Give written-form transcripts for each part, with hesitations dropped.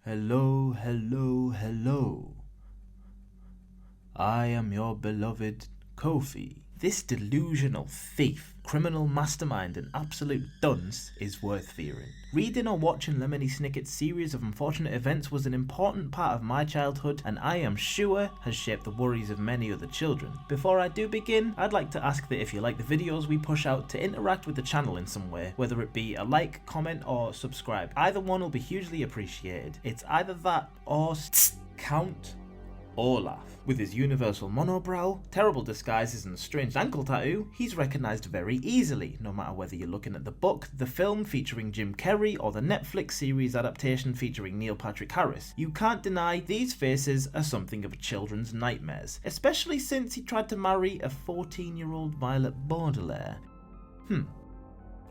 Hello, hello, hello. I am your beloved Kofi. This delusional thief, criminal mastermind and absolute dunce is worth fearing. Reading or watching Lemony Snicket's series of unfortunate events was an important part of my childhood and I am sure has shaped the worries of many other children. Before I do begin, I'd like to ask that if you like the videos we push out, to interact with the channel in some way, whether it be a like, comment or subscribe. Either one will be hugely appreciated. It's either that or Count Olaf. With his universal monobrow, terrible disguises and strange ankle tattoo, he's recognised very easily, no matter whether you're looking at the book, the film featuring Jim Carrey, or the Netflix series adaptation featuring Neil Patrick Harris. You can't deny these faces are something of children's nightmares, especially since he tried to marry a 14-year-old Violet Baudelaire.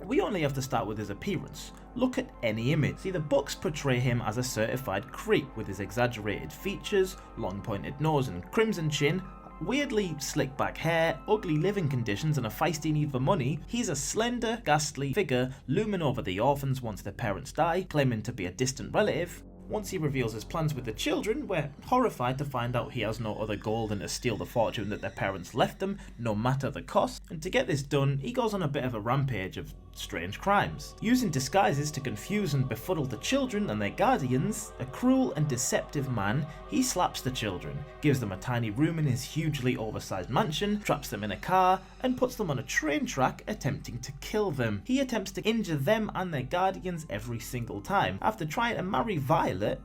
We only have to start with his appearance. Look at any image. See, the books portray him as a certified creep with his exaggerated features, long pointed nose and crimson chin, weirdly slick back hair, ugly living conditions and a feisty need for money. He's a slender, ghastly figure looming over the orphans once their parents die, claiming to be a distant relative. Once he reveals his plans with the children, we're horrified to find out he has no other goal than to steal the fortune that their parents left them, no matter the cost. And to get this done, he goes on a bit of a rampage of strange crimes. Using disguises to confuse and befuddle the children and their guardians, a cruel and deceptive man, he slaps the children, gives them a tiny room in his hugely oversized mansion, traps them in a car, and puts them on a train track attempting to kill them. He attempts to injure them and their guardians every single time. After trying to marry Violet,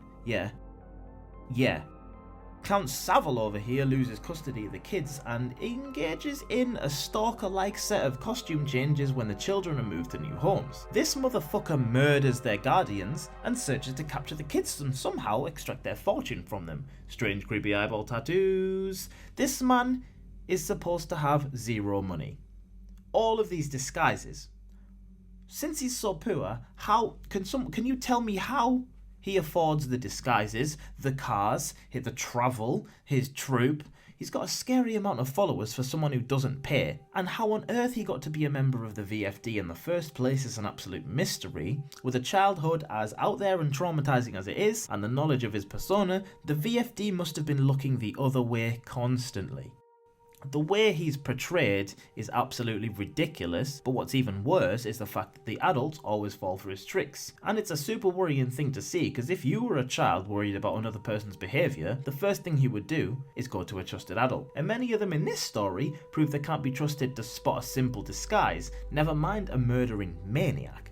Count Savile over here loses custody of the kids and engages in a stalker-like set of costume changes when the children are moved to new homes. This motherfucker murders their guardians and searches to capture the kids and somehow extract their fortune from them. Strange creepy eyeball tattoos. This man is supposed to have zero money. All of these disguises. Since he's so poor, can you tell me how he affords the disguises, the cars, the travel, his troupe? He's got a scary amount of followers for someone who doesn't pay, and how on earth he got to be a member of the VFD in the first place is an absolute mystery. With a childhood as out there and traumatizing as it is, and the knowledge of his persona, the VFD must have been looking the other way constantly. The way he's portrayed is absolutely ridiculous, but what's even worse is the fact that the adults always fall for his tricks. And it's a super worrying thing to see, because if you were a child worried about another person's behaviour, the first thing you would do is go to a trusted adult. And many of them in this story prove they can't be trusted to spot a simple disguise, never mind a murdering maniac.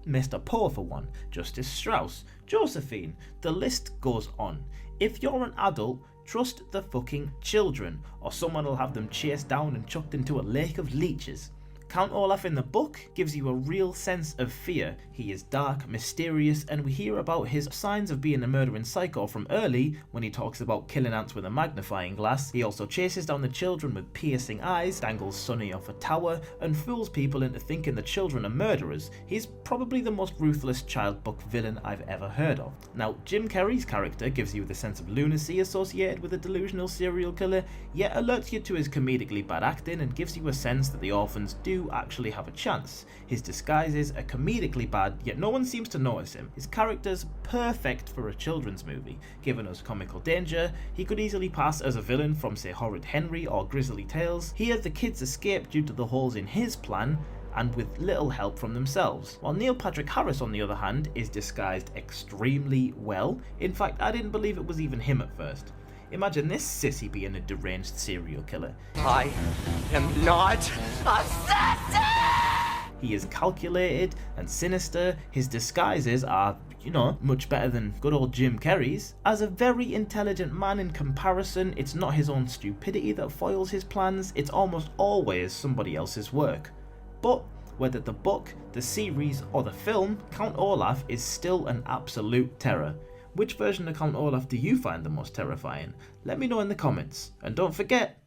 Mr. Poe for one, Justice Strauss, Josephine, the list goes on. If you're an adult, trust the fucking children, or someone will have them chased down and chucked into a lake of leeches. Count Olaf in the book gives you a real sense of fear. He is dark, mysterious, and we hear about his signs of being a murdering psycho from early when he talks about killing ants with a magnifying glass. He also chases down the children with piercing eyes, dangles Sonny off a tower, and fools people into thinking the children are murderers. He's probably the most ruthless child book villain I've ever heard of. Now, Jim Carrey's character gives you the sense of lunacy associated with a delusional serial killer, yet alerts you to his comedically bad acting and gives you a sense that the orphans do actually have a chance. His disguises are comedically bad, yet no one seems to notice him. His character's perfect for a children's movie. Given us comical danger, he could easily pass as a villain from, say, Horrid Henry or Grizzly Tales. Here, the kids escape due to the holes in his plan, and with little help from themselves. While Neil Patrick Harris, on the other hand, is disguised extremely well. In fact, I didn't believe it was even him at first. Imagine this sissy being a deranged serial killer. I am not assassin! He is calculated and sinister. His disguises are, much better than good old Jim Carrey's. As a very intelligent man in comparison, it's not his own stupidity that foils his plans, it's almost always somebody else's work. But whether the book, the series, or the film, Count Olaf is still an absolute terror. Which version of Count Olaf do you find the most terrifying? Let me know in the comments. And don't forget...